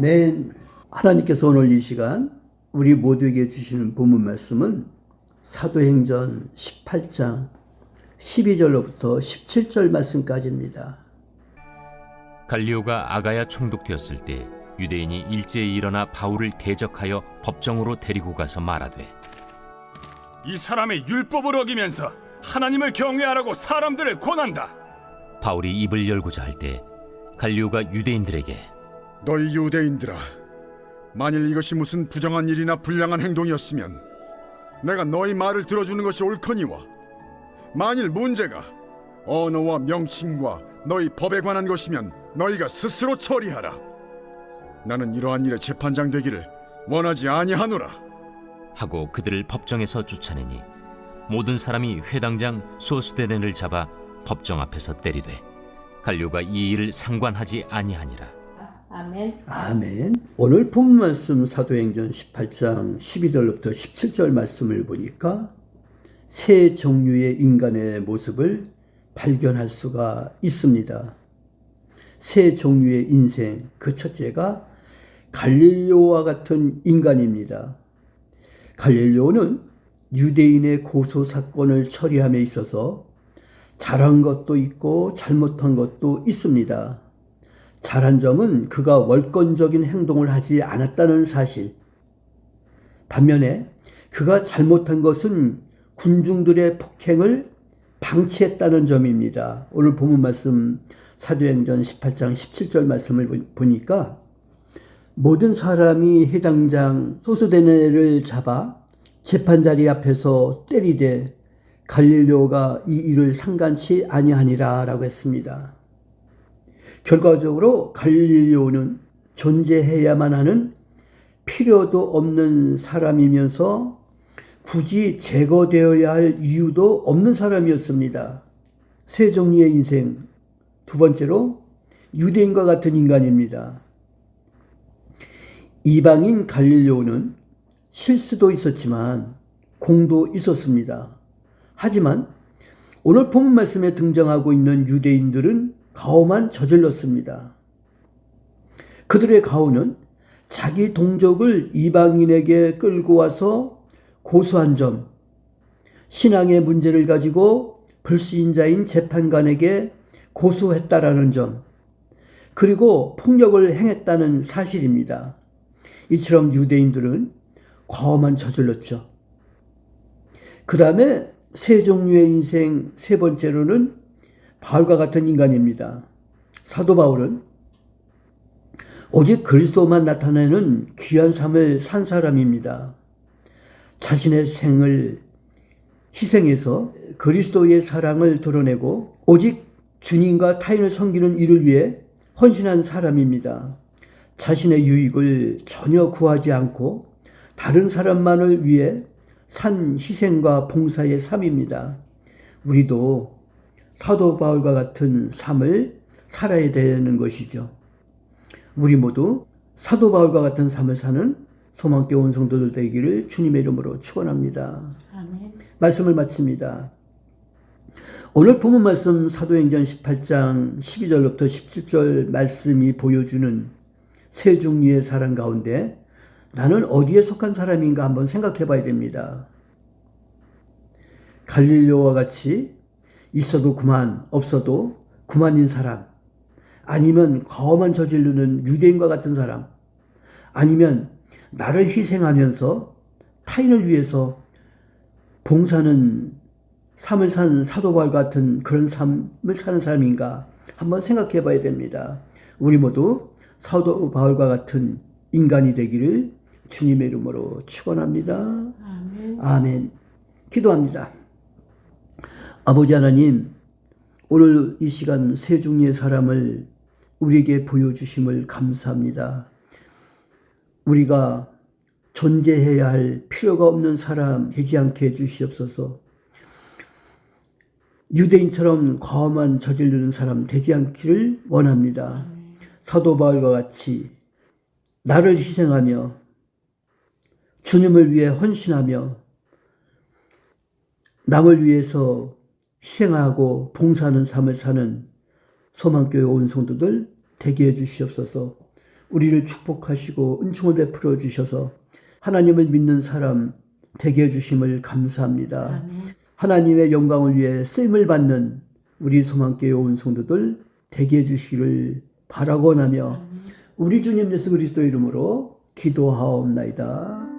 아멘. 하나님께서 오늘 이 시간 우리 모두에게 주시는 본문 말씀은 사도행전 18장 12절로부터 17절 말씀까지입니다. 갈리오가 아가야 총독되었을 때 유대인이 일제히 일어나 바울을 대적하여 법정으로 데리고 가서 말하되, 이 사람의 율법을 어기면서 하나님을 경외하라고 사람들을 권한다. 바울이 입을 열고자 할 때 갈리오가 유대인들에게, 너희 유대인들아, 만일 이것이 무슨 부정한 일이나 불량한 행동이었으면 내가 너희 말을 들어주는 것이 옳거니와, 만일 문제가 언어와 명칭과 너희 법에 관한 것이면 너희가 스스로 처리하라. 나는 이러한 일에 재판장 되기를 원하지 아니하노라. 하고 그들을 법정에서 쫓아내니 모든 사람이 회당장 소스데네를 잡아 법정 앞에서 때리되 갈리오가 이 일을 상관하지 아니하니라. 아멘. 아멘. 오늘 본문 말씀 사도행전 18장 12절부터 17절 말씀을 보니까 세 종류의 인간의 모습을 발견할 수가 있습니다. 세 종류의 인생, 그 첫째가 갈릴리오와 같은 인간입니다. 갈릴리오는 유대인의 고소 사건을 처리함에 있어서 잘한 것도 있고 잘못한 것도 있습니다. 잘한 점은 그가 월권적인 행동을 하지 않았다는 사실. 반면에 그가 잘못한 것은 군중들의 폭행을 방치했다는 점입니다. 오늘 본문 말씀 사도행전 18장 17절 말씀을 보니까 모든 사람이 회당장 소스데네를 잡아 재판자리 앞에서 때리되 갈릴리오가 이 일을 상관치 아니하니라 라고 했습니다. 결과적으로 갈릴리오는 존재해야만 하는 필요도 없는 사람이면서 굳이 제거되어야 할 이유도 없는 사람이었습니다. 세 종류의 인생, 두 번째로 유대인과 같은 인간입니다. 이방인 갈릴리오는 실수도 있었지만 공도 있었습니다. 하지만 오늘 본문 말씀에 등장하고 있는 유대인들은 가오만 저질렀습니다. 그들의 가오는 자기 동족을 이방인에게 끌고 와서 고소한 점, 신앙의 문제를 가지고 불신자인 재판관에게 고소했다라는 점, 그리고 폭력을 행했다는 사실입니다. 이처럼 유대인들은 과오만 저질렀죠. 그 다음에 세 종류의 인생 세 번째로는 바울과 같은 인간입니다. 사도 바울은 오직 그리스도만 나타내는 귀한 삶을 산 사람입니다. 자신의 생을 희생해서 그리스도의 사랑을 드러내고 오직 주님과 타인을 섬기는 일을 위해 헌신한 사람입니다. 자신의 유익을 전혀 구하지 않고 다른 사람만을 위해 산 희생과 봉사의 삶입니다. 우리도 사도 바울과 같은 삶을 살아야 되는 것이죠. 우리 모두 사도 바울과 같은 삶을 사는 소망교회 온 성도들 되기를 주님의 이름으로 축원합니다. 아멘. 말씀을 마칩니다. 오늘 본문 말씀 사도행전 18장 12절부터 17절 말씀이 보여주는 세 종류의 사람 가운데 나는 어디에 속한 사람인가 한번 생각해 봐야 됩니다. 갈릴리오와 같이 있어도 그만, 없어도 그만인 사람, 아니면 과오만 저지르는 유대인과 같은 사람, 아니면 나를 희생하면서 타인을 위해서 봉사하는 삶을 사는 사도 바울 같은 그런 삶을 사는 사람인가 한번 생각해 봐야 됩니다. 우리 모두 사도 바울과 같은 인간이 되기를 주님의 이름으로 축원합니다. 아멘. 아멘. 기도합니다. 아버지 하나님, 오늘 이 시간 세 종류의 사람을 우리에게 보여주심을 감사합니다. 우리가 존재해야 할 필요가 없는 사람 되지 않게 해주시옵소서. 유대인처럼 과오만 저지르는 사람 되지 않기를 원합니다. 사도 바울과 같이 나를 희생하며 주님을 위해 헌신하며 남을 위해서 희생하고 봉사하는 삶을 사는 소망교회 온 성도들 되게 해 주시옵소서. 우리를 축복하시고 은총을 베풀어 주셔서 하나님을 믿는 사람 되게 해주심을 감사합니다. 아멘. 하나님의 영광을 위해 쓰임을 받는 우리 소망교회 온 성도들 되게 해주시기를 바라고 나며 우리 주님 예수 그리스도 이름으로 기도하옵나이다.